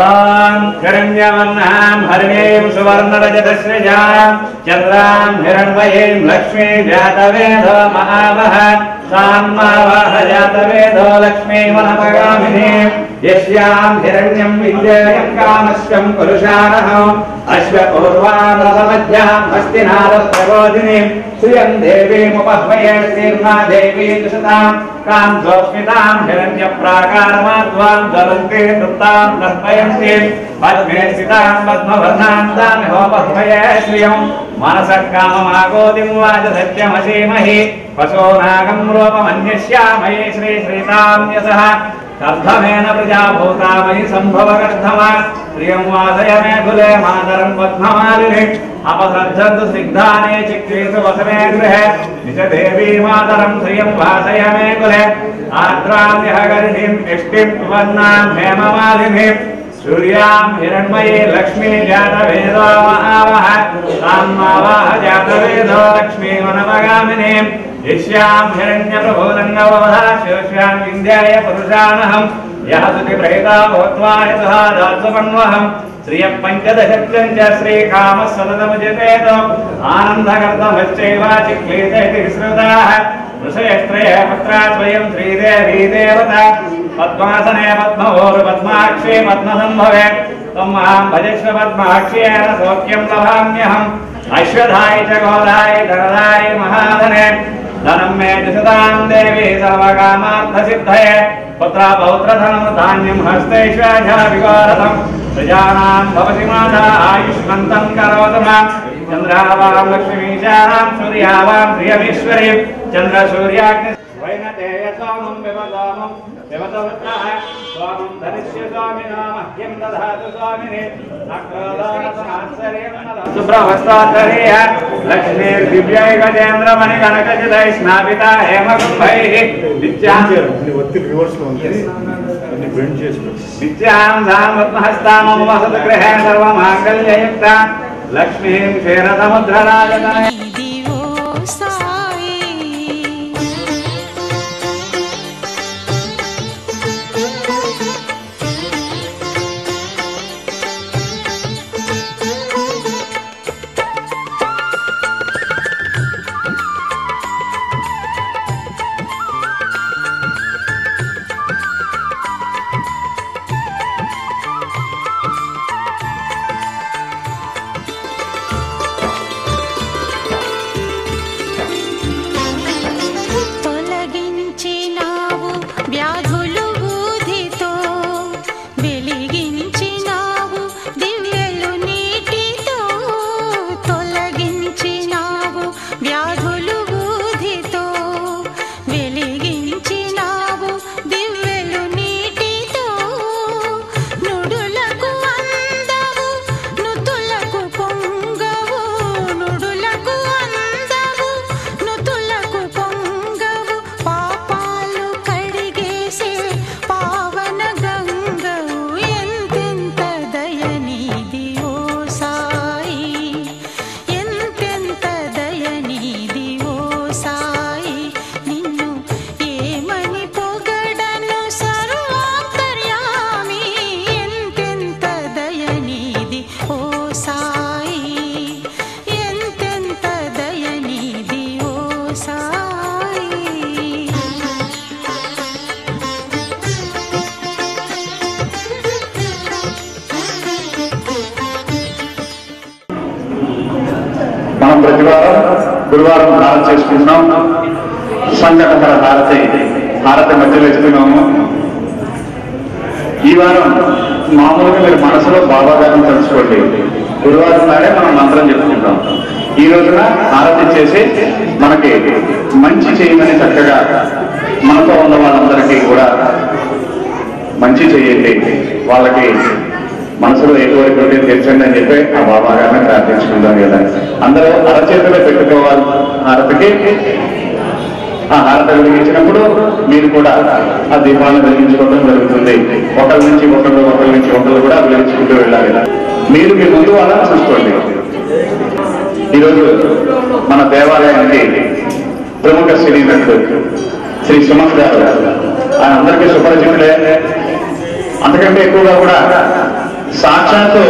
ओम हिरण्यवर्णां हरिणीं सुवर्णरजतश्रिजां चन्द्रां हिरण्मयीं लक्ष्मी जातवेदो महावह सान्मावह जातवेदो लक्ष्मी वनपगामिनीं यस्यां हिरण्यं विद्येयं कामस्यं पुरुषाणः अश्वपूर्वामृतमध्यां हस्तिनादप्रबोधिनीं श्रियं देवीमुपह्वये श्रीर्मा देवी दुषतां कान्तोस्मितां हिरण्यप्राकारमाध्वां ज्वलन्ते तृप्तां तर्पयन्तीं पद्मे स्थितां पद्मवर्णां तामिहोपह्वये श्रियं मनसः काममागोदिं वाच सत्यमसीमहि पशूनागं रूपमन्यस्यामयि श्रीश्रीतां यशः कर्धमेन प्रजाभूता मयि सम्भवकर्धमा प्रियं वासय मे कुले मातरं पद्ममालिनी अपसर्जन्तु स्निग्धाने चिक्रीषु वसमे गृहे निजदेवी मातरं श्रियं वासय मे कुले आर्द्रां यहगरिणीं इष्टिं वर्णां हेममालिनीं सूर्यां हिरण्मयी लक्ष्मी जातवेदो महावह तान्मावह जातवेदो लक्ष्मी वनपगामिनीं यस्यां हिरण्यप्रभोदङ्गववधा शिवस्यां विन्द्याय पुरुषाणहं यः सुतिप्रेता भूत्वा यतः दात्समन्वहं श्रियः पञ्चदशत्यं च श्रीकामः सततमुचितेत आनन्दकर्तमश्चैव चिक्लीतेति विश्रुताः ऋषयस्त्रयः पुत्राद्वयं श्रीदेवी देवता पद्मासने पद्मभूर्पद्माक्षे पद्मसम्भवे त्वं मां भजस्व पद्माक्ष्येन सौख्यं लभाम्यहम् अश्वधाय च गोदाय धनदाय महाधने धनं मे दिशतां देवी सर्वकामार्थसिद्धये पुत्रा पौत्रधनं धान्यं हस्तैश्वर्याभिघोरथं प्रजानां भवति माता आयुष्मन्तं करोतु मां चन्द्रावां लक्ष्मीशानां सूर्यावां प्रियमीश्वरीं चन्द्रसूर्याग्नि वैनतेय सोमं विवदामं विवदवत्ताः सोमं धरिष्य स्वामिनो मह्यं दधातु स्वामिने सुप्रभस्ताधरेय लक्ष्मीर्दिव्यै गजेन्द्रमणिकनकचितैः स्नापिता हेमकुम्भैः नित्यां धां पद्महस्तामं वसतु गृहे सर्वमाङ्गल्ययुक्ता लक्ष्मीं क्षीरसमुद्रराजतनया గురువారం హారతి చేసుకుంటున్నాం. సంఘటన హారతి మధ్యలో ఇస్తున్నాము. ఈ వారం మామూలుగా మీరు మనసులో బాబా గారిని తలుచుకోండి. గురువారం నాడే మనం మంత్రం చెప్పుకుంటాం. ఈ రోజున హారతి చేసి మనకి మంచి చేయమని చక్కగా మనతో ఉన్న వాళ్ళందరికీ కూడా మంచి చేయండి, వాళ్ళకి మనసులో ఏ కోరికలు తీర్చండి అని చెప్పి ఆ బాబా గారిని ప్రార్థించుకుంటాం కదా. అందరూ అరచేతిలో పెట్టుకోవాలి హారతికి. ఆ హారతి వెలిగించినప్పుడు మీరు కూడా ఆ దీపాలను వెలిగించుకోవడం జరుగుతుంది. ఒకరి నుంచి ఒకళ్ళు కూడా వెలిగించుకుంటూ వెళ్ళాలి. మీరు మీ ముందు వాళ్ళని చూసుకోండి. ఈరోజు మన దేవాలయానికి ప్రముఖ సినీ నటుడు శ్రీ సుమన్ గారు, ఆయన అందరికీ సుపరిచితులే. అంతకంటే ఎక్కువగా కూడా సాక్షాత్తు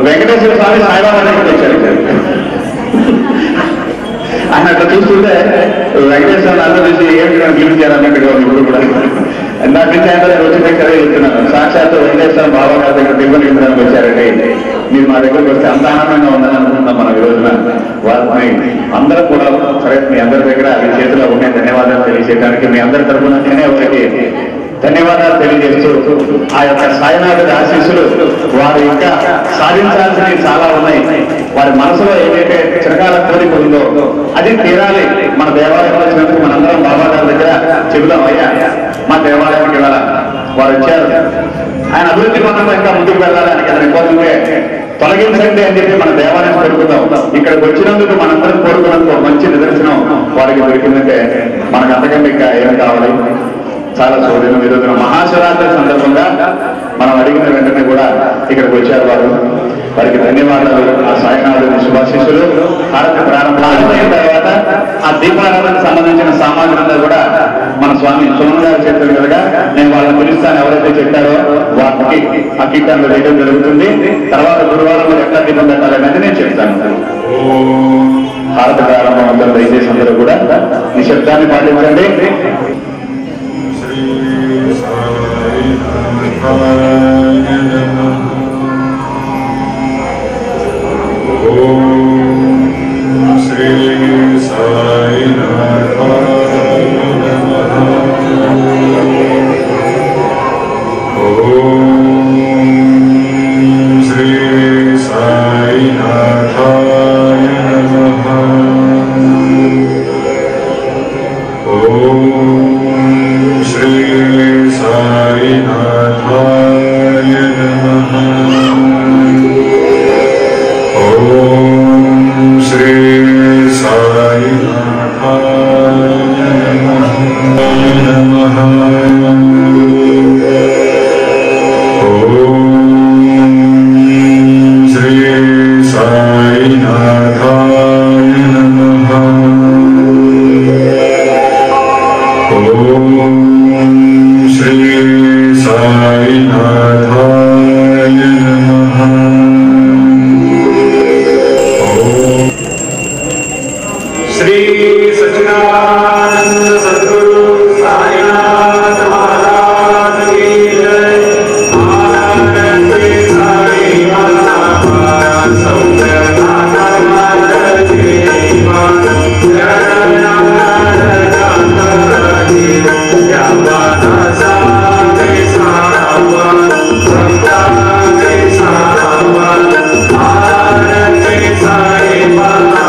వెంకటేశ్వర స్వామి సాయిబాబా దగ్గరికి వచ్చారు. ఆయన అట్లా చూస్తుంటే వెంకటేశ్వర అందరూ చూసి ఏమిటి పిలిపించారని ఇక్కడ ఇప్పుడు కూడా నాకు నుంచి ఆయన వచ్చిన సరే చెప్తున్నాను. సాక్షాత్తు వెంకటేశ్వర బాబా గారి దగ్గర టిఫిన్ ఇవ్వడానికి వచ్చారంటే మీరు మా దగ్గరకు వస్తే అంత ఆనందంగా ఉందని అనుకుంటున్నాం. మనం ఈ రోజున వారిని అందరూ కూడా సరే మీ అందరి దగ్గర అది చేతిలో ఉండే ధన్యవాదాలు తెలియజేయడానికి మీ అందరి తరఫున నేనే ఒకటి ధన్యవాదాలు తెలియజేస్తూ ఆ యొక్క సాయినాథుడి ఆశీస్సులు వారు ఇంకా సాధించాల్సినవి చాలా ఉన్నాయి. వారి మనసులో ఏదైతే చిరకాల కోరిక ఉందో అది తీరాలి. మన దేవాలయం వచ్చినందుకు మనందరం బాబా గారి దగ్గర చెబుదాం, అయ్యా మా దేవాలయానికి వెళ్ళాల వారు వచ్చారు, ఆయన అభివృద్ధి పథంలో ఇంకా ముందుకు వెళ్ళాలి, ఆయనకి అతని కోరికే తొలగించండి అని చెప్పి మన దేవాలయం కోరుకుందాం. ఇక్కడికి వచ్చినందుకు మనందరం కోరుకున్నందుకు మంచి నిదర్శనం వారికి దొరికిందంటే మనకు అంతకంటే ఇంకా ఏం కావాలి. చాలా సౌకర్యం. ఈ రోజున మహాశివరాత్రి సందర్భంగా మనం అడిగిన వెంటనే కూడా ఇక్కడికి వచ్చారు వారు. వారికి ధన్యవాదాలు. ఆ సాయినాథుని శుభాశీస్సులు. హారతి ప్రారంభం అయిన తర్వాత ఆ దీపారాధనకు సంబంధించిన సామాగ్రి అంతా కూడా మన స్వామి సోమన్ గారు చెప్పారు కనుక నేను వాళ్ళని పిలుస్తాను. ఎవరైతే చెప్పారో వారికి ఆ కిట్ అందులో వేయడం జరుగుతుంది. తర్వాత గురువారం ఎట్లా దీపం పెట్టాలనేది నేను చెప్తాను. హారతి ప్రారంభం అందరూ దయచేసి అందరూ కూడా నిశ్శబ్దాన్ని పాటించండి. శ్రీ సాయినాథాయ నమః. ఓం శ్రీ సాయినాథాయ నమః. ఓం శ్రీ సాయినాథాయ నమః. శ్రీ సాయినాథాయ నమః. ఓం శ్రీ సాయినాథాయ నమః. ఓం శ్రీ సాయినాథాయ నమః. శ్రీ సచ్చిదానంద సద్గురు సాయినాథ మహారాజ్ కీ జై. ఆనందే సాయి మాతా సౌఖ్యనాథ మాత జీవా జగన్నాథ యావన సాగే సావా సంతాగే సావా. ఆనందే సాయి మాతా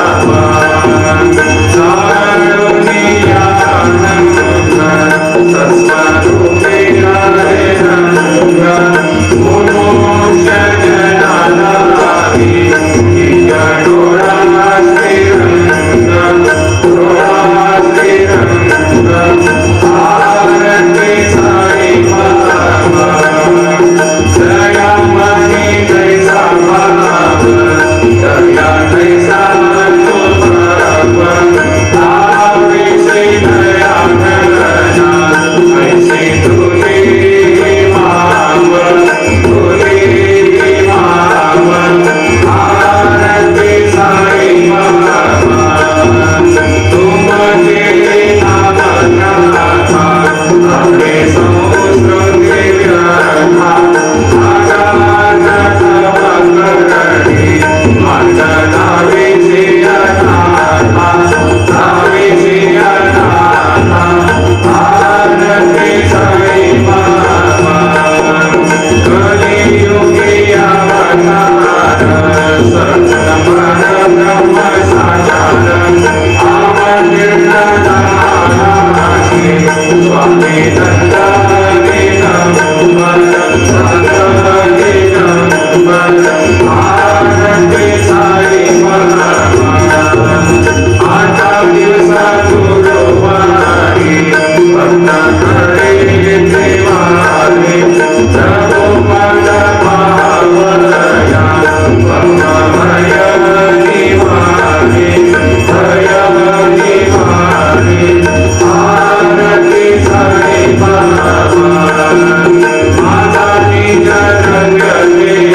Maha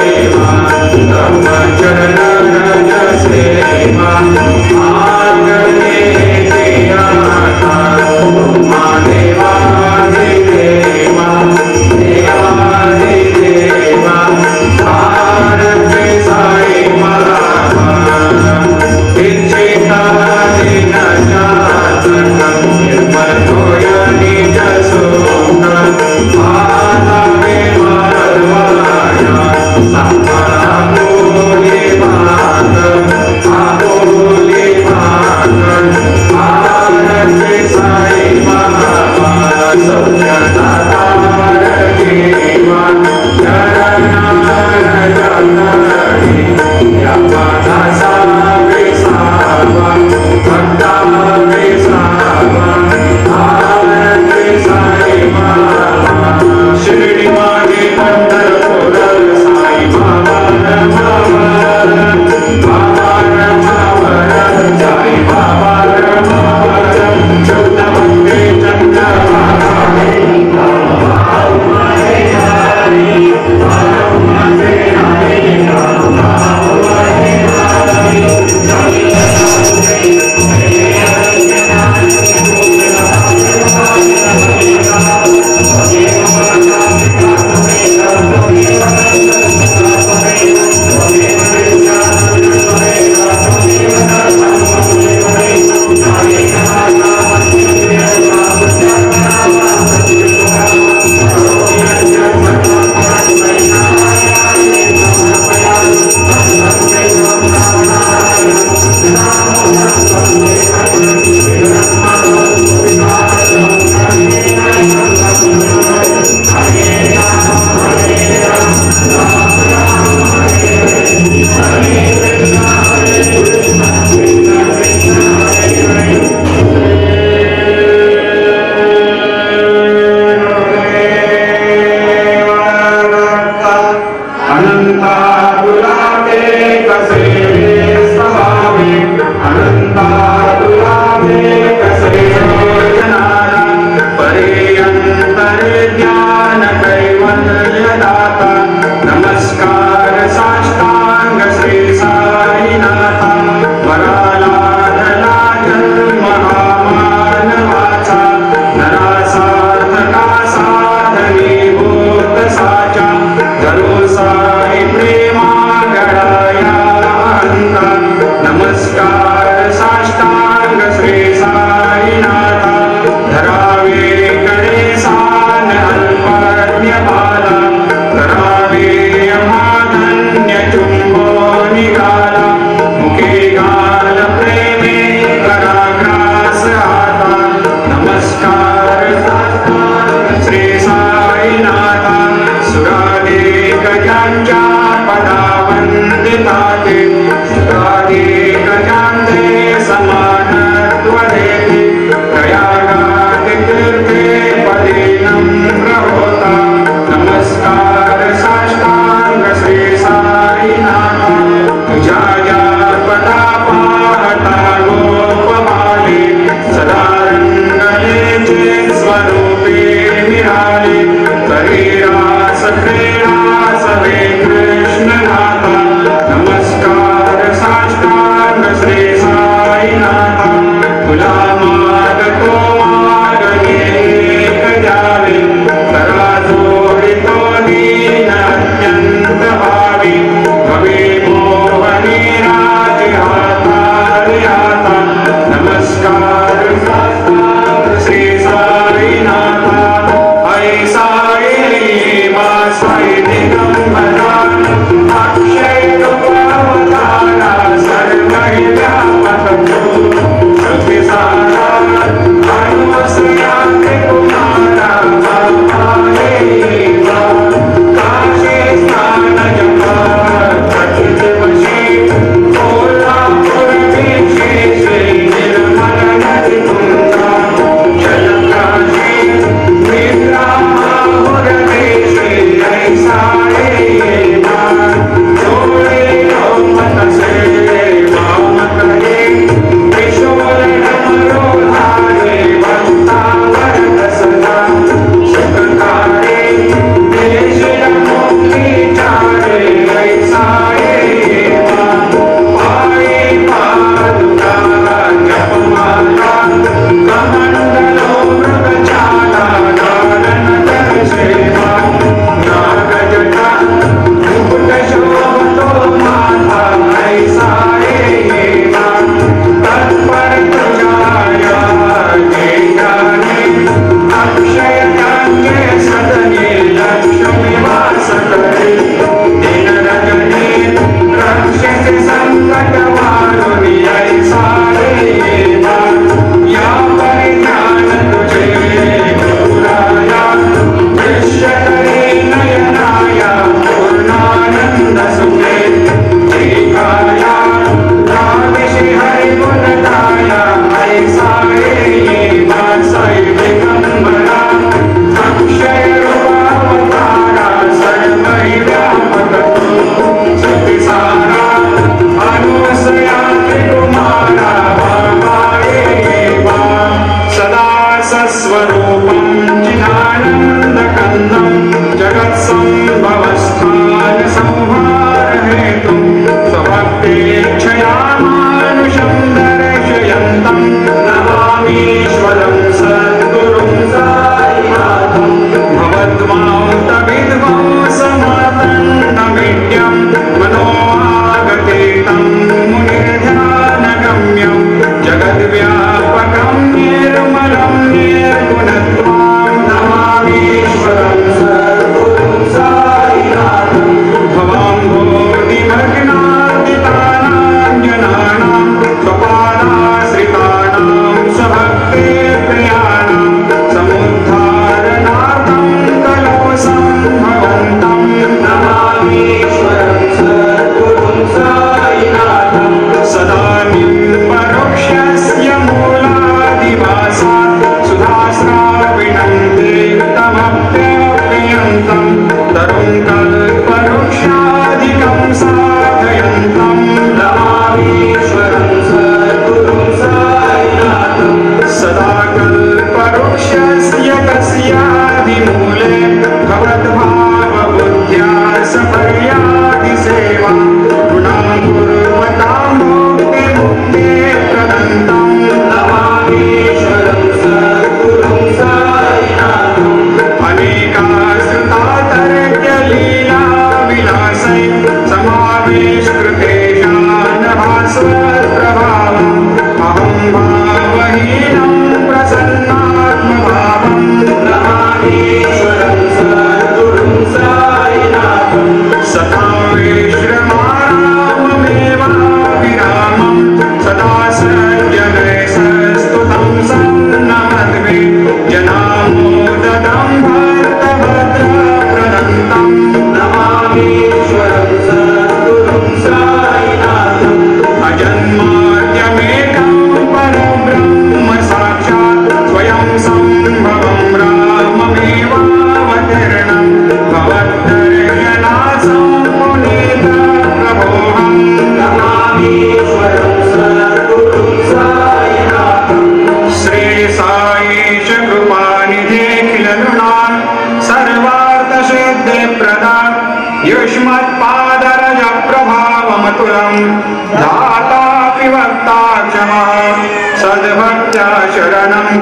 क्रीडा सवे कृष्णनाथ नमस्कार साष्टांग श्री साईनाथ तुला मार्ग तो मार्ग एक जावे करा जोडितो दीन अत्यंत भावी भवे मोहनी राज हाता नमस्कार साष्टांग श्री साईनाथ ऐ साई मा साई दिगंबरा अक्षय रूपावतारा सर्वैर्व्यापक शक्ति सारा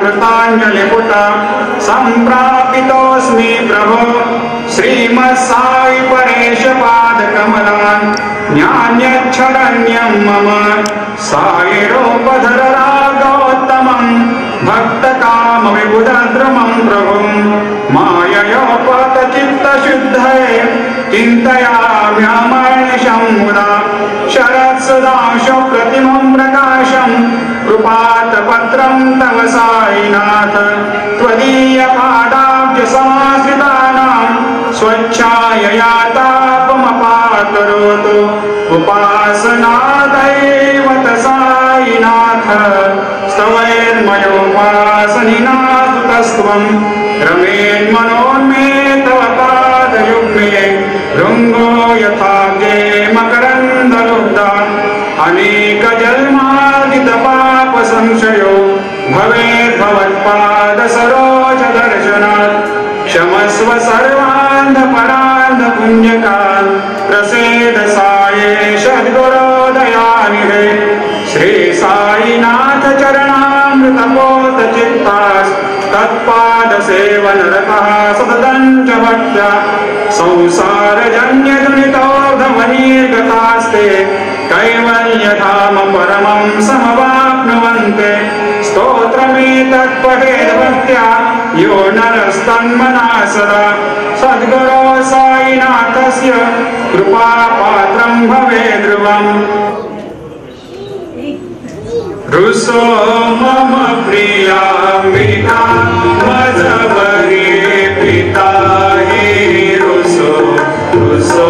कृताञ्जलिपुट सम्प्रापितोऽस्मि प्रभो श्रीमत्साई परेश पादकमलान् ज्ञान्यच्छरण्यं मम सायिरोपधर रागोत्तमं भक्तकामविबुधद्रुमं प्रभुं माययोपतचित्तशुद्धये चिन्तयाम्यहमर्निशं मुदा शरत्सुधांशुप्रतिमं प्रकाशं कृपातपत्रं तव साईनाथ त्वदीयपादाब्जसमाश्रितानां स्वच्छायया तापमपाकरोतु उपासनादैवत साईनाथ स्तवैर्मयोपासनिनाथुतस्त्वं रमेन्मनोन्मे तव पादयुग्मे भृङ्गो यथाब्जे मकरन्दलुब्धा अनेकजन्मार्जितपापसंशयो भवेद्भवत्पादसरोजदर्शनात् क्षमस्व सर्वान्धपरान्धपुण्यकान् प्रसेद साये सद्गुरोदयानिधे श्री साईनाथ चरणामृतपोत चित्तास् तत्पादसेवनरतः सततं च भक्त्या संसारजन्यजनितोर्धमनीर्गतास्ते कैवल्यधाम परमं समवाप्नुवन्ते स्तोत्रमेतत्पठेद्भक्त्या यो नरस्तन्मनः सदा सद्गुरो साईनाथस्य कृपापात्रं भवेत् ध्रुवम् रुसो मम प्रियाम्बिका मजबरी पिता हे रुसो रुसो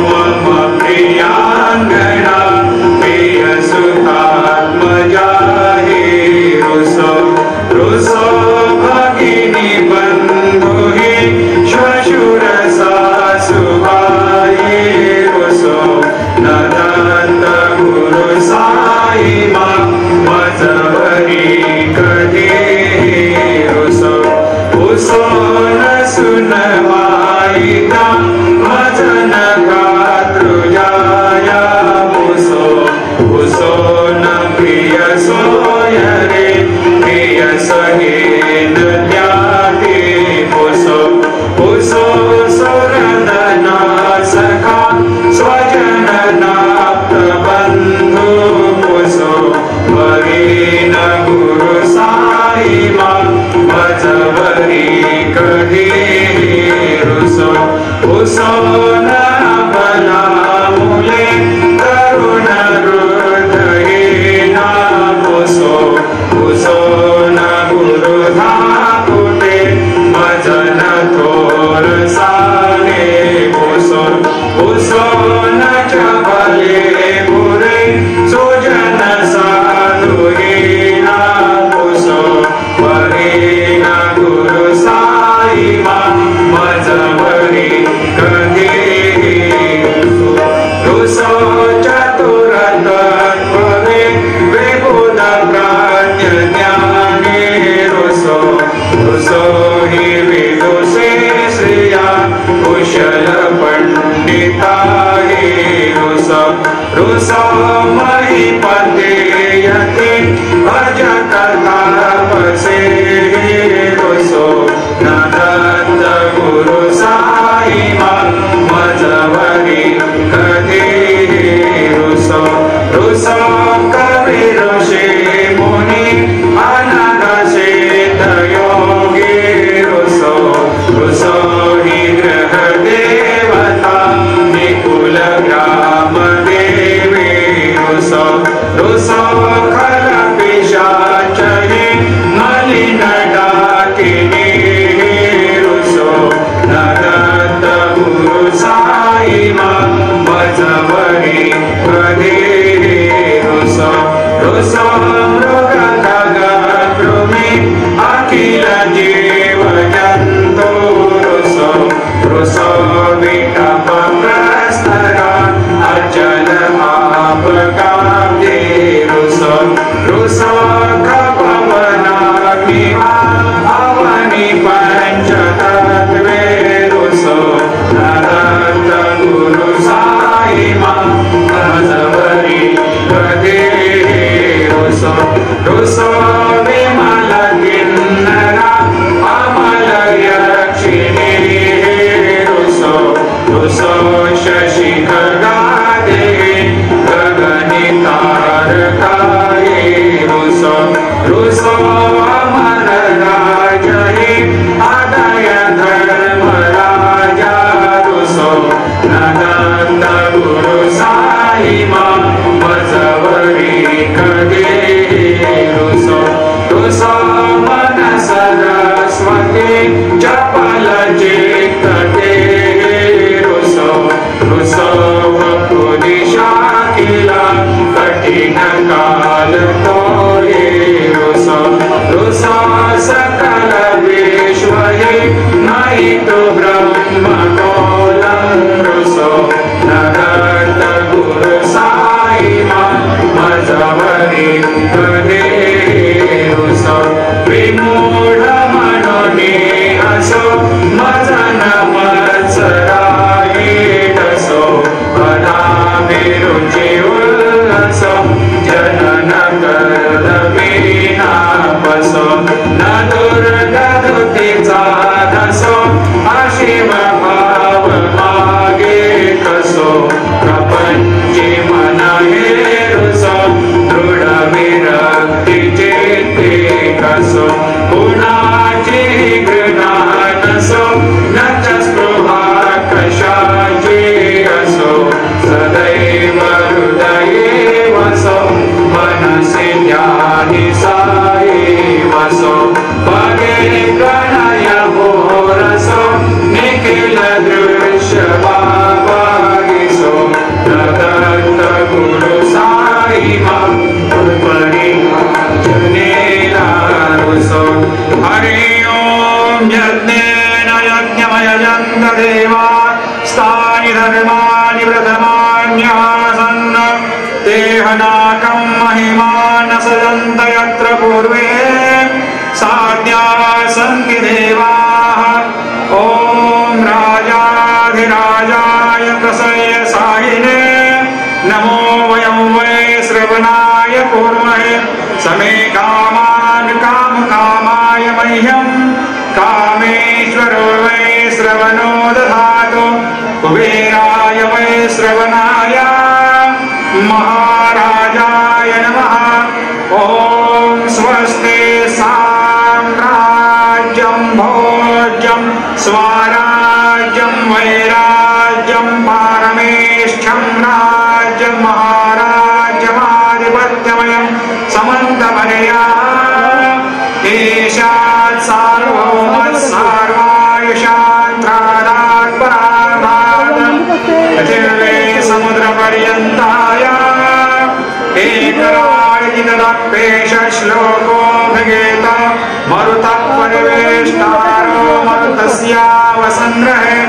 मम प्रियांगना प्रियसुतात्मजा हे रुसो रुसो भगिनी बन्धु हे श्वशुर सासुभाई रुसो नदन्त गुरु साई मा मजबरी कहे रुसो उसो न सुनवाईता भजन गातृजाया उसो उसो न प्रिय सोयरे प्रिय सहे न त्यागे उसो उसो सुरदना सखा स्वजन नाप्त बंधु उसो वरीन गुरु साई मा भजवरी कहे रुसो उसो न बला मूले करुण हृदये ना उसो उसो न गुरु धाकुटे भजन थोर साले उसो उसो न चबले बुरे सुजन साधु हे ना उसो वरीन गुरु साई मा मजबरी कहे रुसो चतुर तत्त्वे विबुध प्राज्ञ ज्ञाने रुसो रुसो हि विदुषे श्रिया कुशल पंडिता हे रुसो रुसो महीपते यति भज कथा पसे हे भगे प्रणय भोरसो निखिल दृश्य बाबागिसो दत्त गुरु साई मां जनेलारुसो हरि ओम यज्ञेन यज्ञमयजन्त देवा स्थानि धर्माणि प्रथमान्यासन्न देहनाकं महिमान सजन्त यत्र पूर्वे साध्या सन्ति देवाः ॐ राजाधिराजाय प्रसय साहिने नमो वयं वै श्रवणाय कुर्महे समे कामान् कामकामाय मह्यं कामेश्वरो वै श्रवणो दधातु कुबेराय वै श्रवणाय महाराजाय नमः ॐ स्वस्ति साम्राज्यं भोज्यं स्वराज्यं वैराज्यं पारमेष्ठ्यं राज्यं महाराज्यमाधिपत्यमयं समन्तमनया ईशात् सार्वभौमः सर्वायुषान्त्रादात् पराभात् पृथिवे समुद्रपर्यन्ताय एकराळितदप्पेश श्लोको भगेत मरुतः परिवेष्टारो मरुतस्यावसन्नहे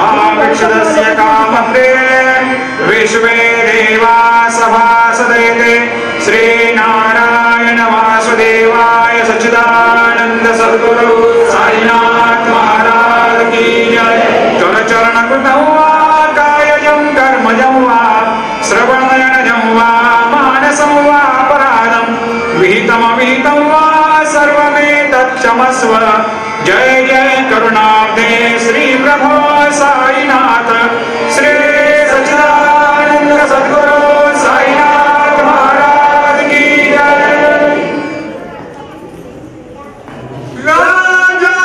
आविक्षदस्य कामप्रे विश्वे देवा सभासदेते श्रीनारायण वासुदेवाय सच्चिदानन्द सद्गुरु साईनाथ महाराज की जय चरणकृतं वा कायजं कर्मजं वा श्रवणनयनजं वा मानसं वा अपराधं विहितमविहितं वा सर्वमेतत्क्षमस्व जय जय करुणाब्धे श्री प्रभो साईनाथ श्री सच्चिदानंद सद्गुरु साईनाथ महाराज की जय। राजा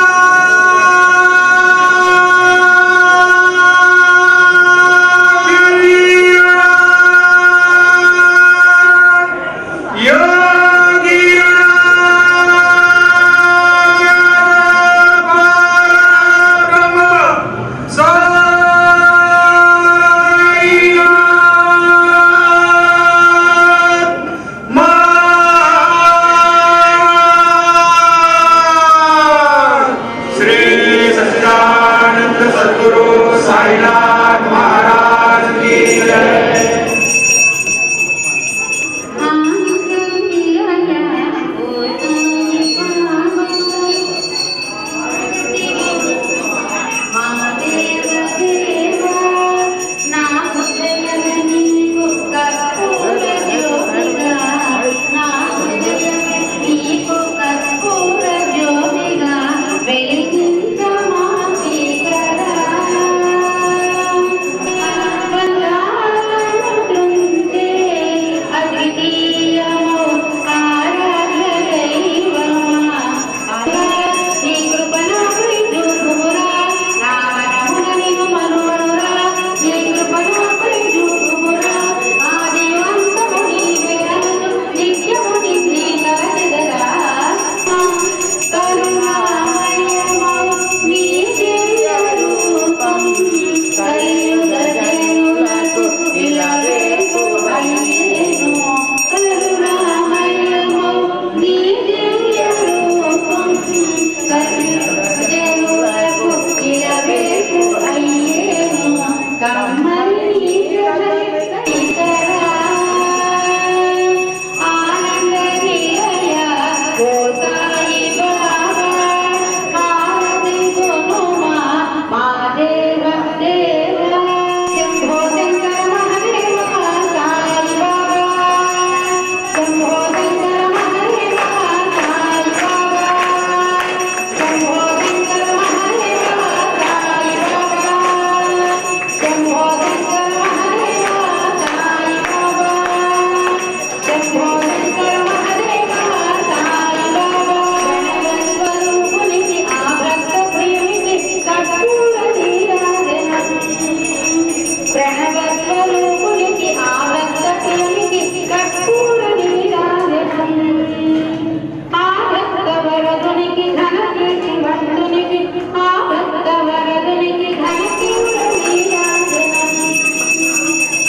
స్వరూపునికి ఘన కీర్తి వంతునికి ఆ భక్త వరదునికి ఘన కీర్తి నీరాజనం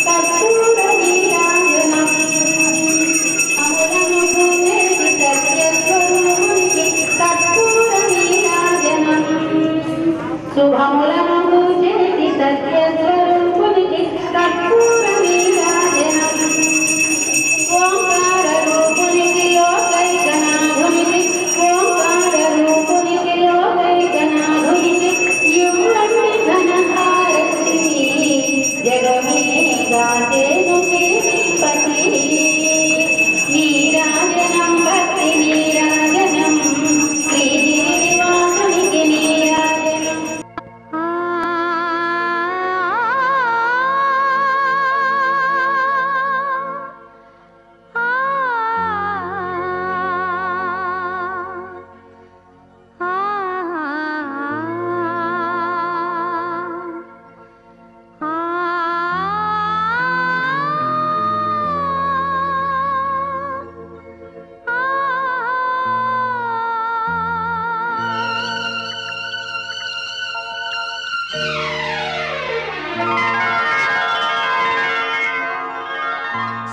కర్పూర నీరాజనం అమరము భూదేవి సత్య స్వరూపునికి కర్పూర నీరాజనం శుభములను భూదేవి సత్య స్వరూపునికి కర్పూర నీరాజనం ఓంకార రూపునికి లోకైకనాథునికి ఓంకార రూపునికి లోకైకనాథునికి యువతి ఘనహారతి జగమే గాతేను పతి నీరాజనం భక్తి నీరాజనం శ్రీనివాసునికి నీరాజనం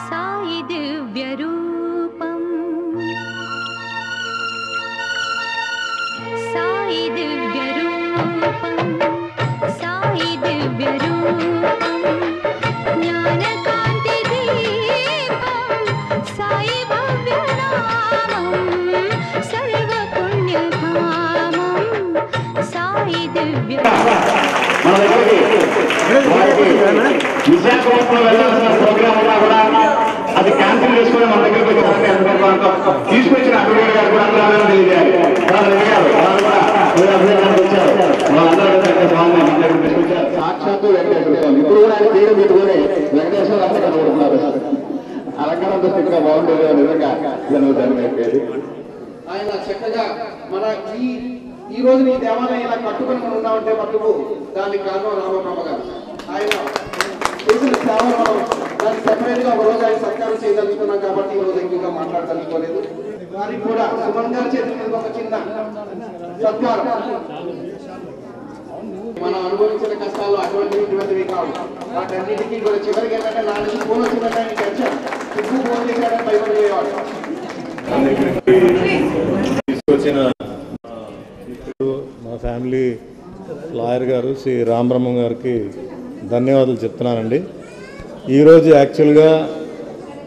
साई दिव्य रूपम साई दिव्य रूपम साई दिव्य रूपम ज्ञान कांति दीपम साई भव्य नामम सर्व पुण्य धामम साई दिव्य మన దగ్గరికి వారికి విశాఖపట్నం వెళ్ళాల్సిన ప్రోగ్రామ్ ఉన్నా కూడా అది క్యాన్సిల్ చేసుకుని మన దగ్గరికి తీసుకొచ్చిన అభివృద్ధి గారు కూడా అందరూ తెలియజేయాలి. వాళ్ళు అడిగారు, వాళ్ళు కూడా అభివృద్ధికి వచ్చారు. వాళ్ళందరూ మన దగ్గర తీసుకొచ్చారు. సాక్షాత్తు వెంకటేశ్వర స్వామి ఇప్పుడు కూడా ఆయన తీరు పెట్టుకుని వెంకటేశ్వర అంతా కనబడుతున్నారు. అలంకారంతో స్థితిగా బాగుండేది నిజంగా జన్మధర్మ అయిపోయేది. ఆయన చక్కగా మన ఈ రోజు ఈ దేవాలయం ఇలా కట్టుకుని మనం ఉన్నామంటే మటుకు దానికి కారణం రామబ్రహ్మ గారు. ఆయన చేసిన సేవలు మనం దానికి సెపరేట్ గా ఒక రోజు ఆయన సత్కారం చేయదలుచుకున్నాం కాబట్టి ఈ రోజు ఎక్కువగా మాట్లాడదలుచుకోలేదు. వారికి కూడా సుమన్ గారి చేతి మీద ఒక చిన్న సత్కారం. మనం అనుభవించిన కష్టాలు అటువంటివి కావు. వాటన్నిటికీ కూడా చివరికి ఏంటంటే నా నుంచి ఫోన్ వచ్చిందంటే ఆయన తెచ్చాను ఎక్కువ ఫోన్ చేశాడని భయపడిపోయేవాడు. తీసుకొచ్చిన మా ఫ్యామిలీ లాయర్ గారు శ్రీ రామబ్రహ్మం గారికి ధన్యవాదాలు చెప్తున్నానండి. ఈరోజు యాక్చువల్గా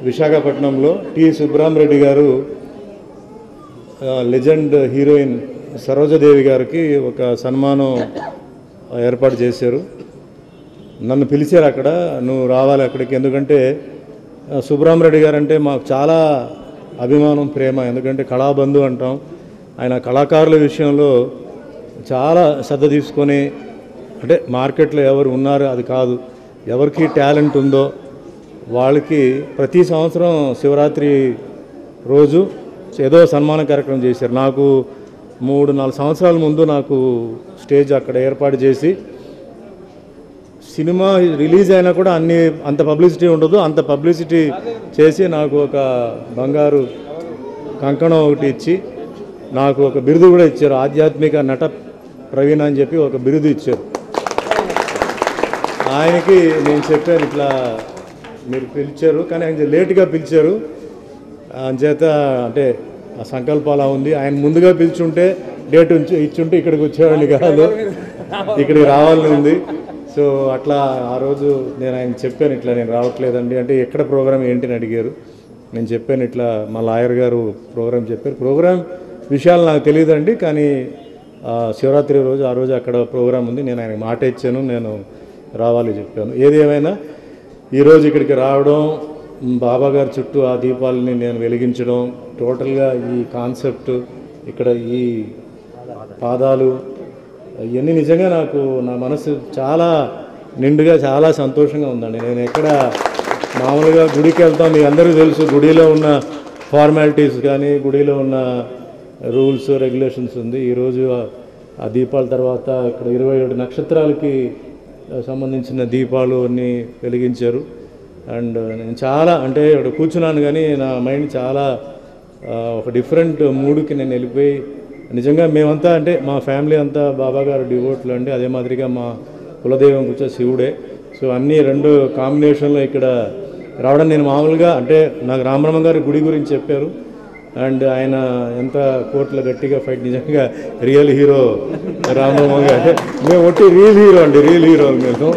విశాఖపట్నంలో టి సుబ్రహ్మరెడ్డి గారు లెజెండ్ హీరోయిన్ సరోజదేవి గారికి ఒక సన్మానం ఏర్పాటు చేశారు. నన్ను పిలిచారు అక్కడ, నువ్వు రావాలి అక్కడికి. ఎందుకంటే సుబ్రహ్మరెడ్డి గారు అంటే మాకు చాలా అభిమానం, ప్రేమ. ఎందుకంటే కళాబంధు అంటాం. ఆయన కళాకారుల విషయంలో చాలా శ్రద్ధ తీసుకొని, అంటే మార్కెట్లో ఎవరు ఉన్నారు అది కాదు, ఎవరికి టాలెంట్ ఉందో వాళ్ళకి ప్రతి సంవత్సరం శివరాత్రి రోజు ఏదో సన్మాన కార్యక్రమం చేశారు. నాకు 3-4 సంవత్సరాల ముందు నాకు స్టేజ్ అక్కడ ఏర్పాటు చేసి, సినిమా రిలీజ్ అయినా కూడా అంత పబ్లిసిటీ ఉండదు, అంత పబ్లిసిటీ చేసి నాకు ఒక బంగారు కంకణం ఒకటి ఇచ్చి నాకు ఒక బిరుదు కూడా ఇచ్చారు. ఆధ్యాత్మిక నట ప్రవీణ అని చెప్పి ఒక బిరుదు ఇచ్చారు. ఆయనకి నేను చెప్పాను, ఇట్లా మీరు పిలిచారు కానీ ఆయన లేట్గా పిలిచారు, అంచేత అంటే ఆ సంకల్పం అలా ఉంది. ఆయన ముందుగా పిలిచుంటే డేట్ ఇచ్చుంటే ఇక్కడికి వచ్చేవాడిని కాదు, ఇక్కడికి రావాలని ఉంది. సో అట్లా ఆ రోజు నేను ఆయన చెప్పాను, ఇట్లా నేను రావట్లేదండి అంటే ఎక్కడ ప్రోగ్రామ్ ఏంటి అని అడిగారు. నేను చెప్పాను, ఇట్లా మా లాయర్ గారు ప్రోగ్రామ్ చెప్పారు. ప్రోగ్రామ్ విషయాలు నాకు తెలియదండి, కానీ శివరాత్రి రోజు ఆ రోజు అక్కడ ప్రోగ్రామ్ ఉంది, నేను ఆయనకు మాట ఇచ్చాను, నేను రావాలి చెప్పాను. ఏది ఏమైనా ఈరోజు ఇక్కడికి రావడం, బాబా గారి చుట్టూ ఆ దీపాలని నేను వెలిగించడం, టోటల్గా ఈ కాన్సెప్ట్, ఇక్కడ ఈ పాదాలు, ఇవన్నీ నిజంగా నాకు నా మనసు చాలా నిండుగా చాలా సంతోషంగా ఉందండి. నేను ఎక్కడ మామూలుగా గుడికి వెళ్తాం, మీకు అందరికీ తెలుసు గుడిలో ఉన్న ఫార్మాలిటీస్ కానీ గుడిలో ఉన్న రూల్స్ రెగ్యులేషన్స్ ఉంది. ఈరోజు ఆ దీపాల తర్వాత ఇక్కడ 27 నక్షత్రాలకి సంబంధించిన దీపాలు అన్నీ వెలిగించారు. అండ్ నేను చాలా అంటే ఇక్కడ కూర్చున్నాను కానీ నా మైండ్ చాలా ఒక డిఫరెంట్ మూడ్కి నేను వెళ్ళిపోయి నిజంగా మేమంతా అంటే మా ఫ్యామిలీ అంతా బాబా గారు డివోట్లు అండి. అదే మాదిరిగా మా కులదైవం కూర్చో శివుడే. సో అన్నీ రెండు కాంబినేషన్లో ఇక్కడ రావడం నేను మామూలుగా అంటే నాకు రామబ్రహ్మ గారి గుడి గురించి చెప్పారు. అండ్ ఆయన ఎంత కోర్టులో గట్టిగా ఫైట్, నిజంగా రియల్ హీరో రామబ్రహ్మ గారు. మేము ఒట్టి రియల్ హీరో అండి, రియల్ హీరో మేము.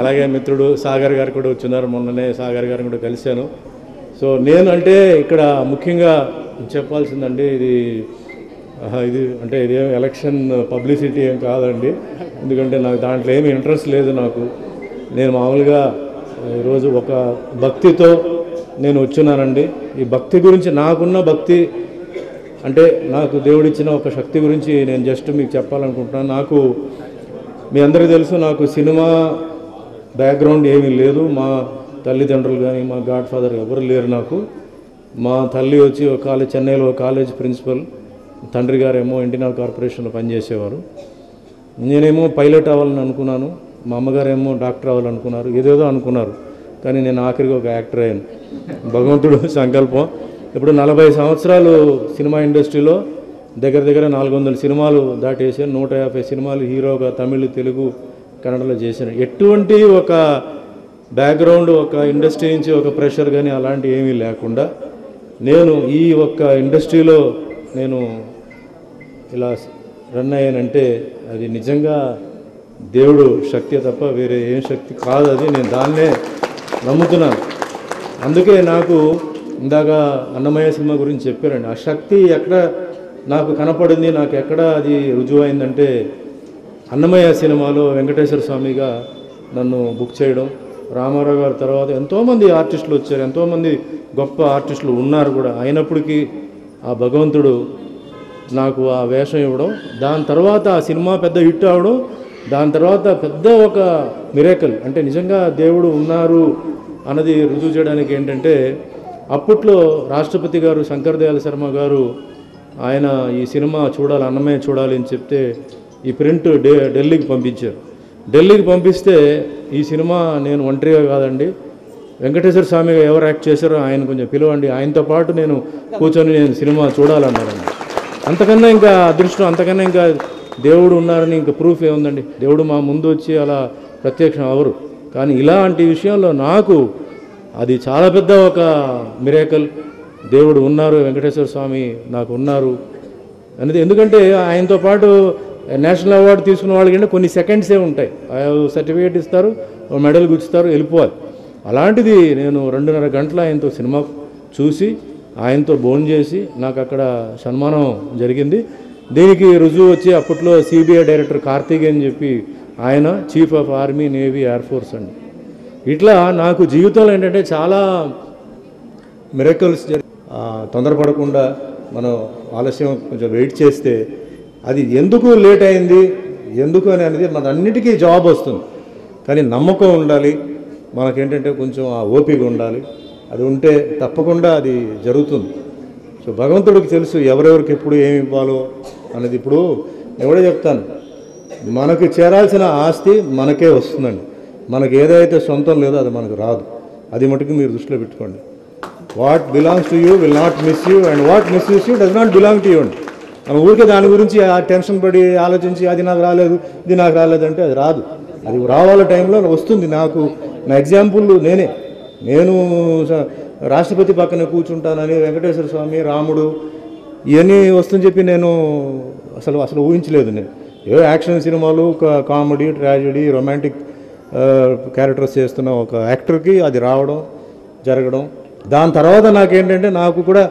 అలాగే మిత్రుడు సాగర్ గారు కూడా వచ్చినారు, మొన్ననే సాగర్ గారిని కూడా కలిశాను. సో నేను అంటే ఇక్కడ ముఖ్యంగా చెప్పాల్సిందండి, ఇది అంటే ఇదేం ఎలక్షన్ పబ్లిసిటీ ఏం కాదండి. ఎందుకంటే నాకు దాంట్లో ఏమి ఇంట్రెస్ట్ లేదు. నేను మామూలుగా ఈరోజు ఒక భక్తితో నేను వచ్చున్నానండి. ఈ భక్తి గురించి నాకున్న భక్తి అంటే నాకు దేవుడిచ్చిన ఒక శక్తి గురించి నేను జస్ట్ మీకు చెప్పాలనుకుంటున్నాను. నాకు మీ అందరికీ తెలుసు, నాకు సినిమా బ్యాక్గ్రౌండ్ ఏమీ లేదు. మా తల్లిదండ్రులు కానీ మా గాడ్ ఫాదర్ ఎవరు లేరు నాకు. మా తల్లి వచ్చి ఒక కాలేజ్, చెన్నైలో ఒక కాలేజ్ ప్రిన్సిపల్, తండ్రి గారేమో ఎన్టీఆర్ కార్పొరేషన్లో పనిచేసేవారు. నేనేమో పైలట్ అవ్వాలని అనుకున్నాను, మా అమ్మగారేమో డాక్టర్ అవ్వాలనుకున్నారు, ఏదేదో అనుకున్నారు. కానీ నేను ఆఖరికి ఒక యాక్టర్ అయ్యాను. భగవంతుడు సంకల్పం. ఇప్పుడు 40 సంవత్సరాలు సినిమా ఇండస్ట్రీలో దగ్గర 400 సినిమాలు దాటేసాను. 150 సినిమాలు హీరోగా తమిళ్, తెలుగు, కన్నడలో చేశాను. ఎటువంటి ఒక బ్యాక్గ్రౌండ్, ఒక ఇండస్ట్రీ నుంచి ఒక ప్రెషర్ కానీ అలాంటి ఏమీ లేకుండా నేను ఈ ఒక్క ఇండస్ట్రీలో నేను ఇలా రన్ అయ్యానంటే అది నిజంగా దేవుడు శక్తి తప్ప వేరే ఏం శక్తి కాదు. అది నేను దాన్నే నమ్ముతున్నాను. అందుకే నాకు ఇందాక అన్నమయ్య సినిమా గురించి చెప్పారండి. ఆ శక్తి ఎక్కడ నాకు కనపడింది, నాకు ఎక్కడ అది రుజువైందంటే అన్నమయ్య సినిమాలో వెంకటేశ్వర స్వామిగా నన్ను బుక్ చేయడం. రామారావు గారి తర్వాత ఎంతోమంది ఆర్టిస్టులు వచ్చారు, ఎంతోమంది గొప్ప ఆర్టిస్టులు ఉన్నారు కూడా. అయినప్పటికీ ఆ భగవంతుడు నాకు ఆ వేషం ఇవ్వడం, దాని తర్వాత ఆ సినిమా పెద్ద హిట్ అవడం, దాని తర్వాత పెద్ద ఒక మిరేకల్ అంటే నిజంగా దేవుడు ఉన్నారు అన్నది రుజువు చేయడానికి ఏంటంటే, అప్పట్లో రాష్ట్రపతి గారు శంకర్ దయాళ్ శర్మ గారు ఆయన ఈ సినిమా చూడాలి, అన్నమయ్య చూడాలి అని చెప్తే ఈ ప్రింట్ ఢిల్లీకి పంపించారు. ఢిల్లీకి పంపిస్తే ఈ సినిమా నేను ఒంటరిగా కాదండి, వెంకటేశ్వర స్వామిగా ఎవరు యాక్ట్ చేశారో ఆయన కొంచెం పిలవండి, ఆయనతో పాటు నేను కూర్చొని నేను సినిమా చూడాలన్నారండి. అంతకన్నా ఇంకా అదృష్టం, అంతకన్నా ఇంకా దేవుడు ఉన్నారని ఇంకా ప్రూఫ్ ఏముందండి. దేవుడు మా ముందు వచ్చి అలా ప్రత్యక్షం అవరు. కానీ ఇలాంటి విషయంలో నాకు అది చాలా పెద్ద ఒక మిరేకల్. దేవుడు ఉన్నారు, వెంకటేశ్వర స్వామి నాకు ఉన్నారు అనేది. ఎందుకంటే ఆయనతో పాటు నేషనల్ అవార్డు తీసుకున్న వాళ్ళకి కొన్ని సెకండ్సే ఉంటాయి. సర్టిఫికేట్ ఇస్తారు, మెడల్ గుచ్చుతారు, వెళ్ళిపోవాలి. అలాంటిది నేను 2.5 గంటల ఆయనతో సినిమా చూసి ఆయనతో భోజనం చేసి నాకు అక్కడ సన్మానం జరిగింది. దీనికి రుజువు వచ్చి అప్పట్లో సిబిఐ డైరెక్టర్ కార్తీక్ అని చెప్పి ఆయన chief of army, navy, air force అండి. ఇట్లా నాకు జీవితంలో ఏంటంటే చాలా మిరకల్స్ తొందరపడకుండా మనం ఆలస్యం కొంచెం వెయిట్ చేస్తే అది ఎందుకు లేట్ అయింది, ఎందుకు అని అనేది మన అన్నిటికీ జవాబు వస్తుంది. కానీ నమ్మకం ఉండాలి, మనకేంటంటే కొంచెం ఆ ఓపిక ఉండాలి. అది ఉంటే తప్పకుండా అది జరుగుతుంది. సో భగవంతుడికి తెలుసు ఎవరెవరికి ఎప్పుడు ఏమి ఇవ్వాలో అనేది. ఇప్పుడు ఎవడో చెప్తాను, మనకు చేరాల్సిన ఆస్తి మనకే వస్తుందండి. మనకు ఏదైతే సొంతం లేదో అది మనకు రాదు. అది మటుకు మీరు దృష్టిలో పెట్టుకోండి. What belongs to you will not miss you, and what misuse you does not belong to you అండి. మనం ఊరికే దాని గురించి ఆ టెన్షన్ పడి ఆలోచించి అది నాకు రాలేదు, ఇది నాకు రాలేదంటే అది రాదు. అది రావాల టైంలో వస్తుంది. నా ఎగ్జాంపుల్ నేను రాష్ట్రపతి పక్కన కూర్చుంటానని, వెంకటేశ్వర స్వామి, రాముడు ఇవన్నీ వస్తుందని చెప్పి నేను అసలు ఊహించలేదు. నేను ఏవో యాక్షన్ సినిమాలు, కామెడీ, ట్రాజెడీ, రొమాంటిక్ క్యారెక్టర్స్ చేస్తున్న ఒక యాక్టర్కి అది రావడం జరగడం. దాని తర్వాత నాకేంటంటే నాకు కూడా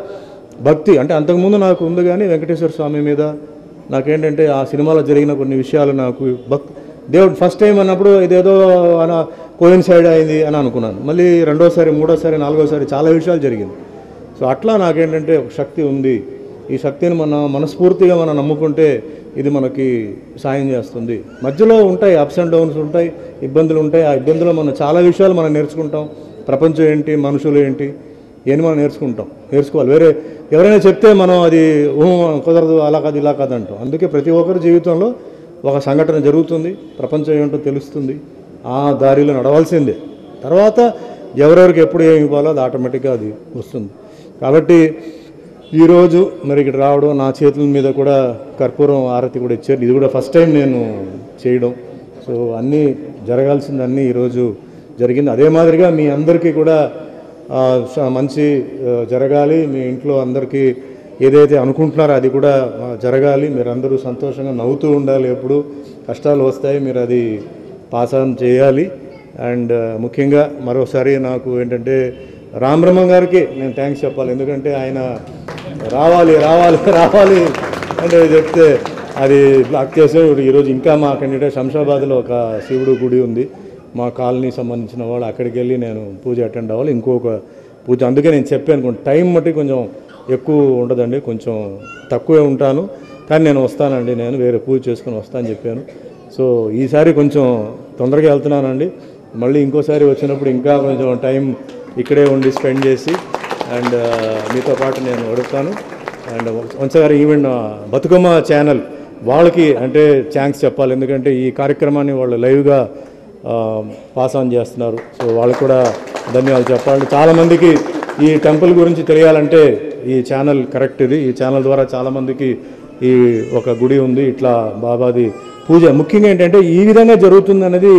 భక్తి అంటే అంతకుముందు నాకు ఉంది, కానీ వెంకటేశ్వర స్వామి మీద నాకేంటంటే ఆ సినిమాలో జరిగిన కొన్ని విషయాలు నాకు దేవుడు ఫస్ట్ టైం అన్నప్పుడు ఇదేదో కోయిన్సైడ్ అయింది అని అనుకున్నాను. మళ్ళీ రెండోసారి, మూడోసారి, నాలుగోసారి చాలా విషయాలు జరిగింది. సో అట్లా నాకేంటంటే ఒక శక్తి ఉంది. ఈ శక్తిని మనస్ఫూర్తిగా మనం నమ్ముకుంటే ఇది మనకి సాయం చేస్తుంది. మధ్యలో ఉంటాయి అప్స్ అండ్ డౌన్స్ ఉంటాయి, ఇబ్బందులు ఉంటాయి. ఆ ఇబ్బందుల్లో మనం చాలా విషయాలు మనం నేర్చుకుంటాం. ప్రపంచం ఏంటి, మనుషులు ఏంటి, ఏని మనం నేర్చుకోవాలి. వేరే ఎవరైనా చెప్తే మనం అది కుదరదు, అలా కాదు, ఇలా కాదు అంటాం. అందుకే ప్రతి ఒక్కరి జీవితంలో ఒక సంఘటన జరుగుతుంది, ప్రపంచం ఏంటో తెలుస్తుంది, ఆ దారిలో నడవాల్సిందే. తర్వాత ఎవరెవరికి ఎప్పుడు ఏమి ఇవ్వాలో అది ఆటోమేటిక్గా అది వస్తుంది. కాబట్టి ఈరోజు మరి ఇక్కడ రావడం, నా చేతుల మీద కూడా కర్పూరం ఆరతి కూడా ఇచ్చారు. ఇది కూడా ఫస్ట్ టైం నేను చేయడం. సో అన్నీ జరగాల్సిందన్నీ ఈరోజు జరిగింది. అదే మాదిరిగా మీ అందరికీ కూడా మంచి జరగాలి. మీ ఇంట్లో అందరికీ ఏదైతే అనుకుంటున్నారో అది కూడా జరగాలి. మీరు అందరూ సంతోషంగా నవ్వుతూ ఉండాలి. ఎప్పుడు కష్టాలు వస్తాయి, మీరు అది పాస్ ఆన్ చేయాలి. అండ్ ముఖ్యంగా మరోసారి నాకు ఏంటంటే రామబ్రహ్మం గారికి నేను థ్యాంక్స్ చెప్పాలి. ఎందుకంటే ఆయన రావాలి రావాలి రావాలి అంటే చెప్తే అది బ్లాక్ చేసే. ఈరోజు ఇంకా మాకంటే శంషాబాద్లో ఒక శివుడు గుడి ఉంది, మా కాలనీ సంబంధించిన వాళ్ళు, అక్కడికి వెళ్ళి నేను పూజ అటెండ్ అవ్వాలి. ఇంకొక పూజ, అందుకే నేను చెప్పాను టైం బట్టి కొంచెం ఎక్కువ ఉండదండి, కొంచెం తక్కువే ఉంటాను, కానీ నేను వస్తానండి, నేను వేరే పూజ చేసుకుని వస్తానని చెప్పాను. సో ఈసారి కొంచెం తొందరగా వెళ్తున్నానండి. మళ్ళీ ఇంకోసారి వచ్చినప్పుడు ఇంకా కొంచెం టైం ఇక్కడే ఉండి స్పెండ్ చేసి అండ్ మీతో పాటు నేను అడుగుతాను. అండ్ ఒకసారి ఈవెన్ బతుకమ్మ ఛానల్ వాళ్ళకి అంటే థ్యాంక్స్ చెప్పాలి. ఎందుకంటే ఈ కార్యక్రమాన్ని వాళ్ళు లైవ్గా పాస్ ఆన్ చేస్తున్నారు. సో వాళ్ళకి కూడా ధన్యవాదాలు చెప్పాలి. చాలామందికి ఈ టెంపుల్ గురించి తెలియాలంటే ఈ ఛానల్ కరెక్ట్. ఇది ఈ ఛానల్ ద్వారా చాలామందికి ఈ ఒక గుడి ఉంది, ఇట్లా బాబాది పూజ ముఖ్యంగా ఏంటంటే ఈ విధంగా జరుగుతుంది అనేది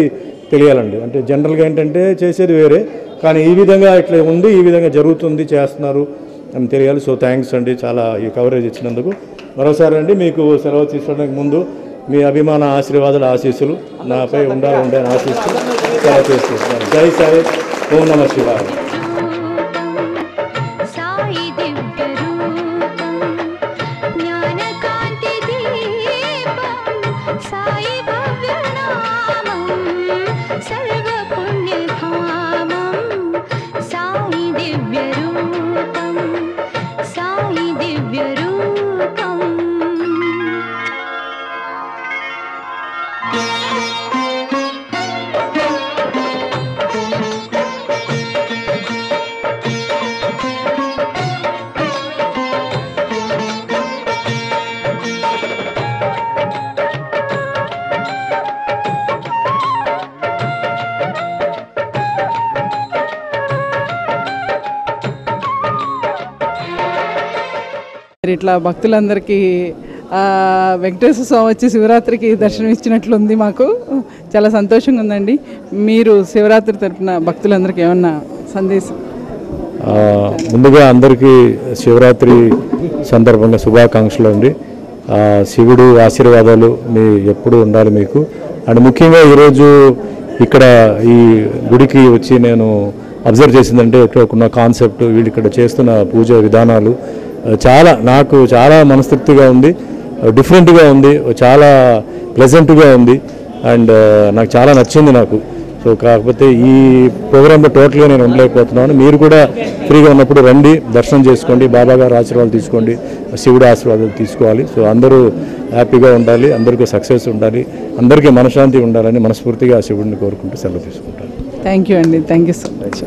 తెలియాలండి. అంటే జనరల్గా ఏంటంటే చేసేది వేరే, కానీ ఈ విధంగా ఇట్లా ఉంది, ఈ విధంగా జరుగుతుంది, చేస్తున్నారు అని తెలియాలి. సో థ్యాంక్స్ అండి చాలా ఈ కవరేజ్ ఇచ్చినందుకు. మరోసారి అండి మీకు సెలవు తీసుకోవడానికి ముందు మీ అభిమాన ఆశీర్వాదాలు, ఆశీస్సులు నాపై ఉండాలని ఆశిస్తూ సెలవు తీసుకుంటున్నాను. జై సాయి, ఓం నమః శివాయ. ఇట్లా భక్తులందరికీ వెంకటేశ్వర స్వామి వచ్చి శివరాత్రికి దర్శనం ఇచ్చినట్లుంది. మాకు చాలా సంతోషంగా ఉందండి. మీరు శివరాత్రి తరపున భక్తులందరికీ ఏమన్నా సందేశం? ముందుగా అందరికీ శివరాత్రి సందర్భంగా శుభాకాంక్షలు అండి. శివుడు ఆశీర్వాదాలు మీ ఎప్పుడు ఉండాలి మీకు. అండ్ ముఖ్యంగా ఈరోజు ఇక్కడ ఈ గుడికి వచ్చి నేను అబ్జర్వ్ చేసిందంటే ఇక్కడ ఉన్న కాన్సెప్ట్, వీళ్ళు ఇక్కడ చేస్తున్న పూజ విధానాలు నాకు చాలా మనస్తృప్తిగా ఉంది, డిఫరెంట్గా ఉంది, చాలా ప్లెజెంట్గా ఉంది అండ్ నాకు చాలా నచ్చింది నాకు. సో కాకపోతే ఈ ప్రోగ్రాంలో టోటల్గా నేను ఉండలేకపోతున్నాను. మీరు కూడా ఫ్రీగా ఉన్నప్పుడు రండి, దర్శనం చేసుకోండి, బాబా గారి ఆశీర్వాదాలు తీసుకోండి, శివుడి ఆశీర్వాదాలు తీసుకోవాలి. సో అందరూ హ్యాపీగా ఉండాలి, అందరికీ సక్సెస్ ఉండాలి, అందరికీ మనశ్శాంతి ఉండాలని మనస్ఫూర్తిగా శివుడిని కోరుకుంటూ సెలవు తీసుకుంటాను. థ్యాంక్ యూ అండి, thank you so much.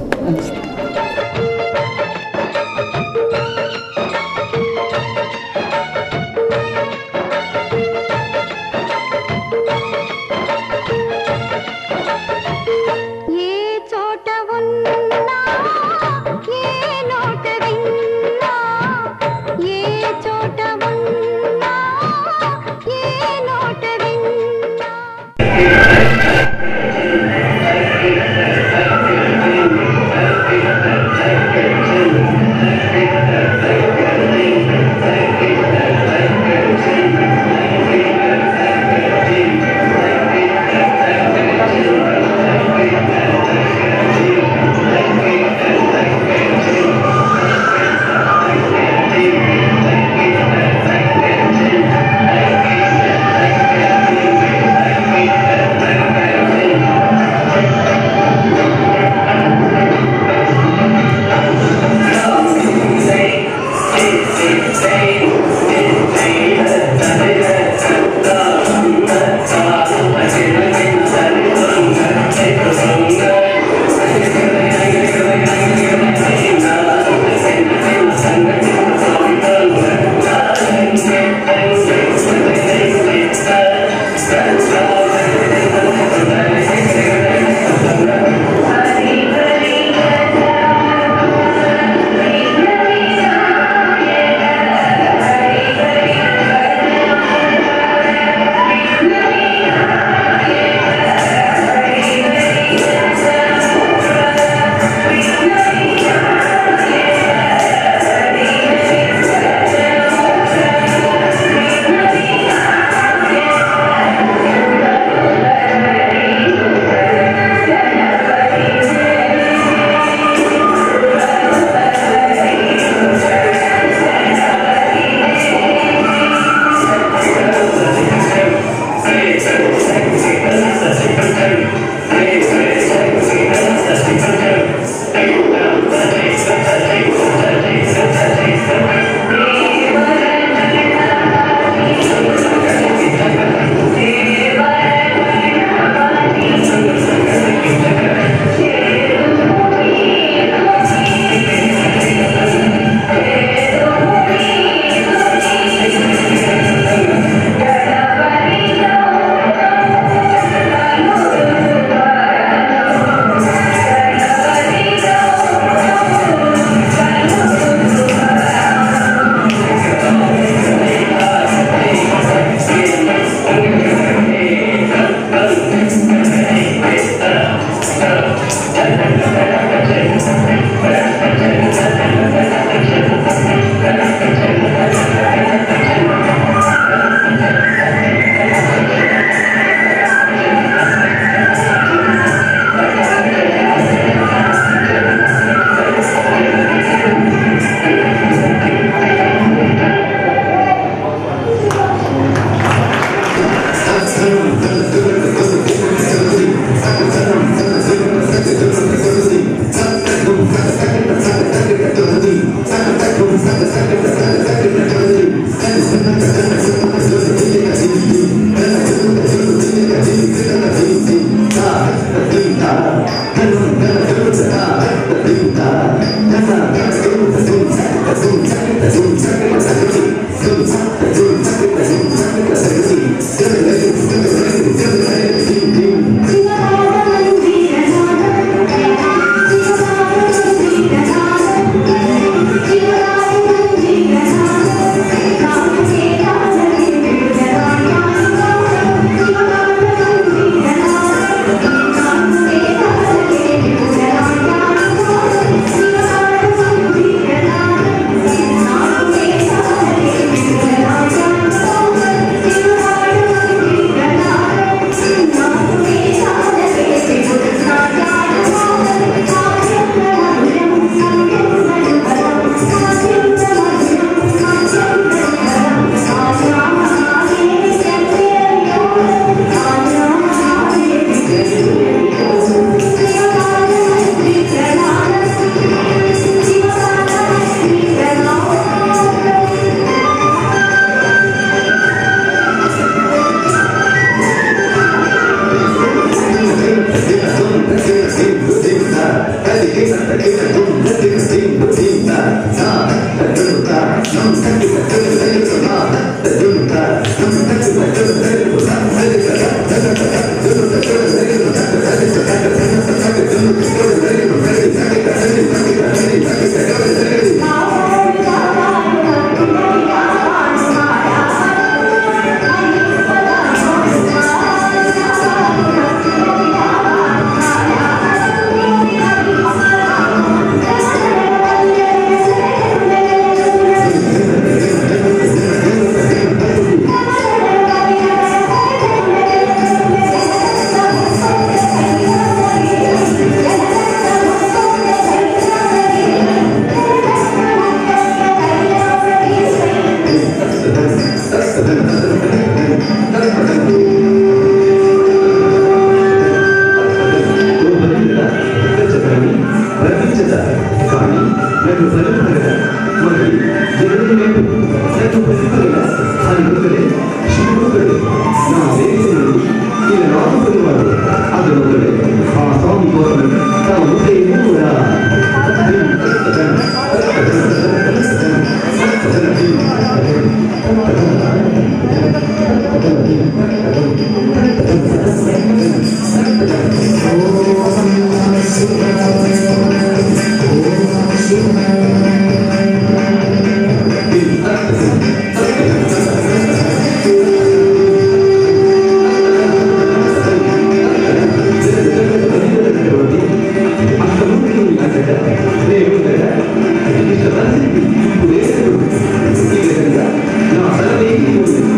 Thank you.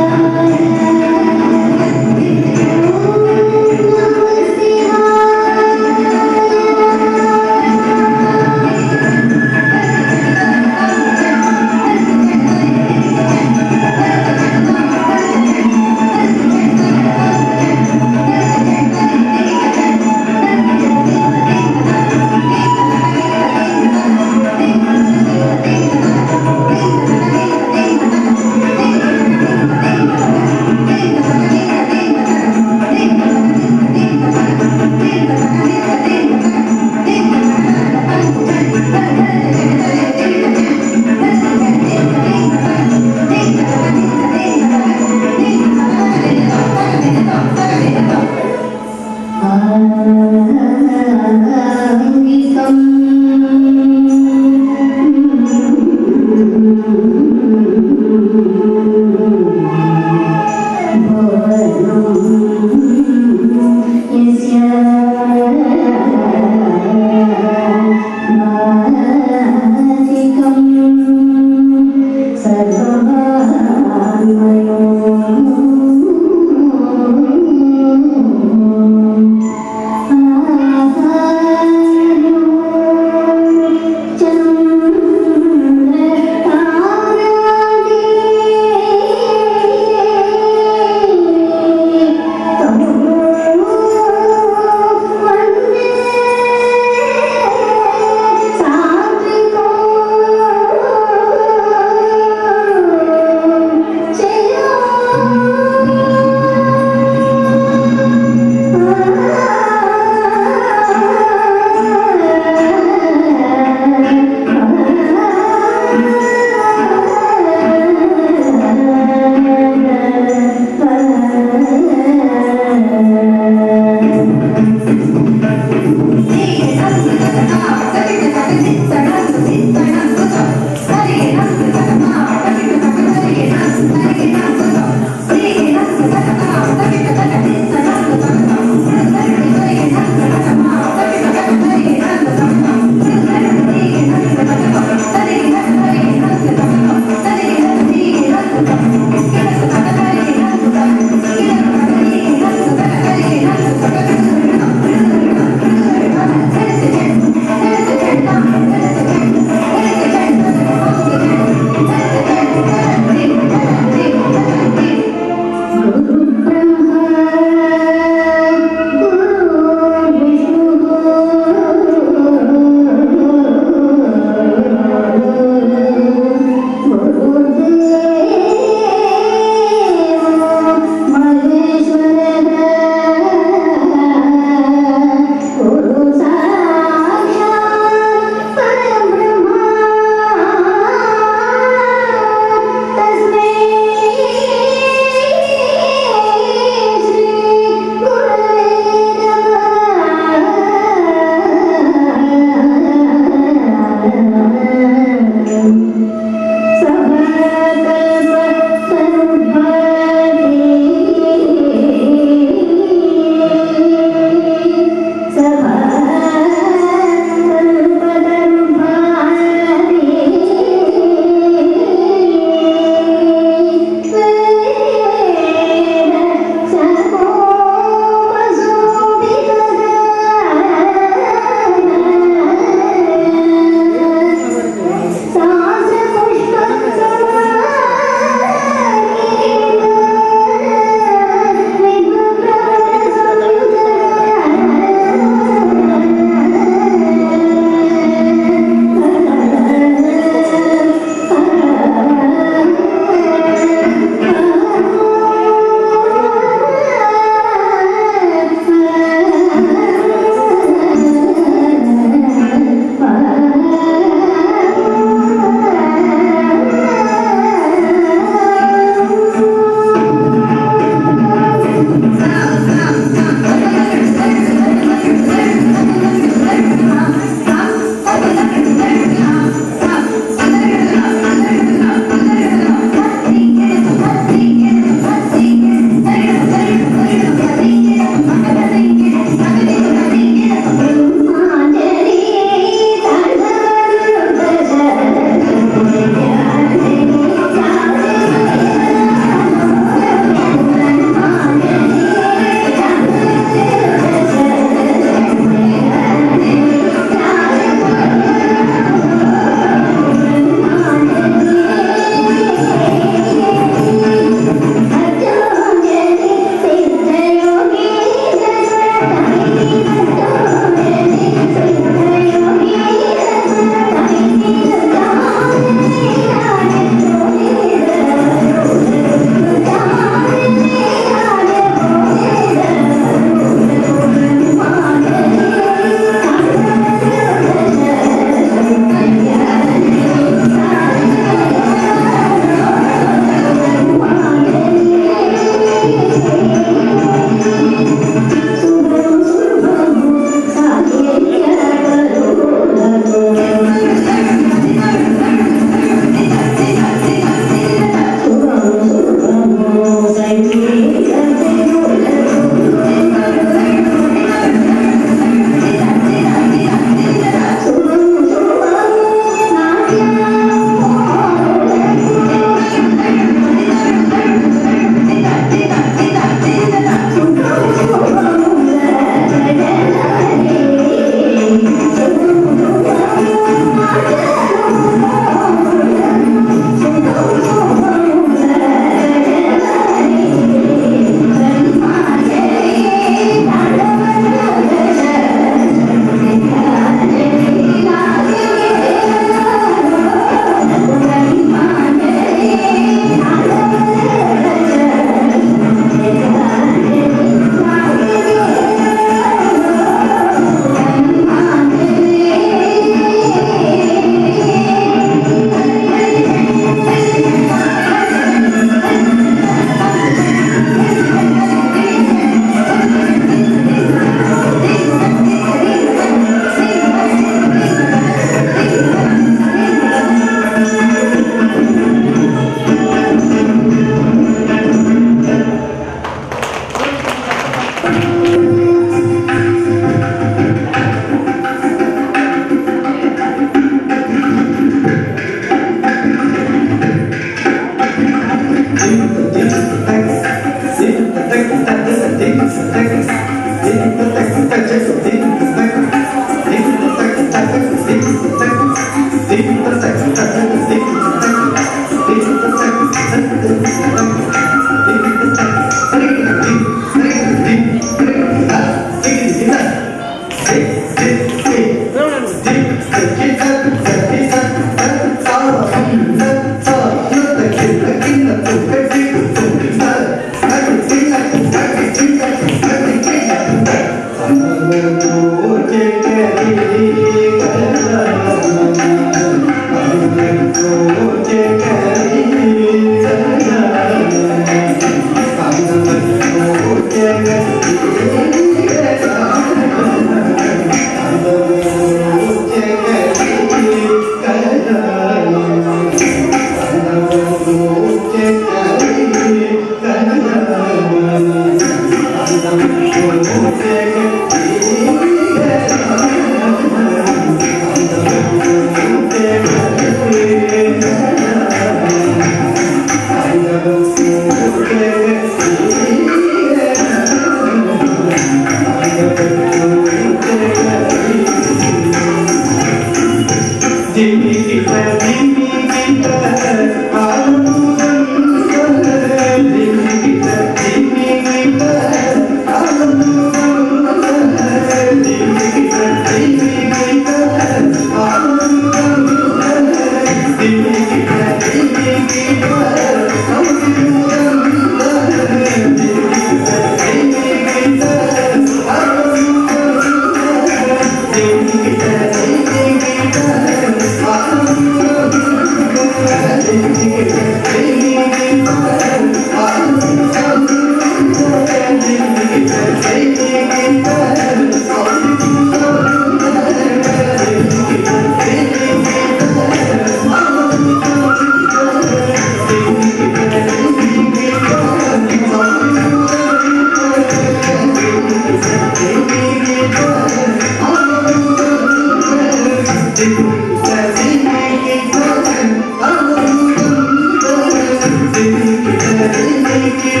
Thank you.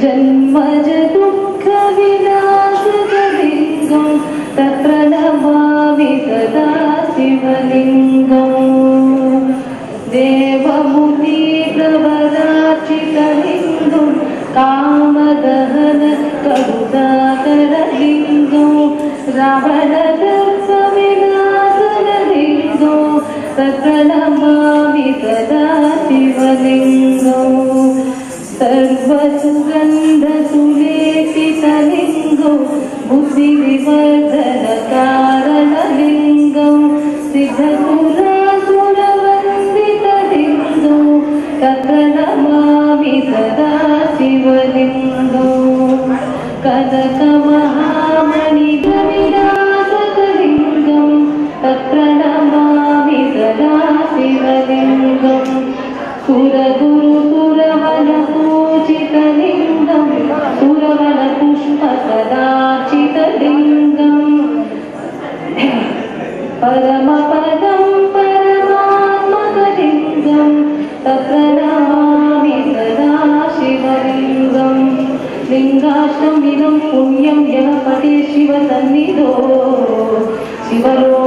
जन्मज दुःखविनाशकलिङ्गं तत्प्रणमामि सदा शिवलिङ्गं देवमुनिप्रवराचितलिङ्गं कामदहन करुणाकरलिङ्गं रावणदर्पविनाशनलिङ्गं तत्प्रणमामि सदा शिवलिङ्गं सर्वसुगन्धसुलेपितलिङ्गं बुद्धिविवर्धनकारणलिङ्गं सिद्धसुरासुरवन्दितलिङ्गं तत्प्रणमामि सदा शिवलिङ्गं कनकमहामणिविराजकलिङ्गं तत्प्रणमामि सदा शिवलिङ्गं सुरगुरुसुरवनपूजितलिङ्गं सुरवनपुष्पसदार्चितलिङ्गं परमपदं परमात्मकलिङ्गं तत्प्रणमामि सदा शिवलिङ्गं लिङ्गाष्टमिदं पुण्यं यः पठे शिवसन्निधौ शिवलो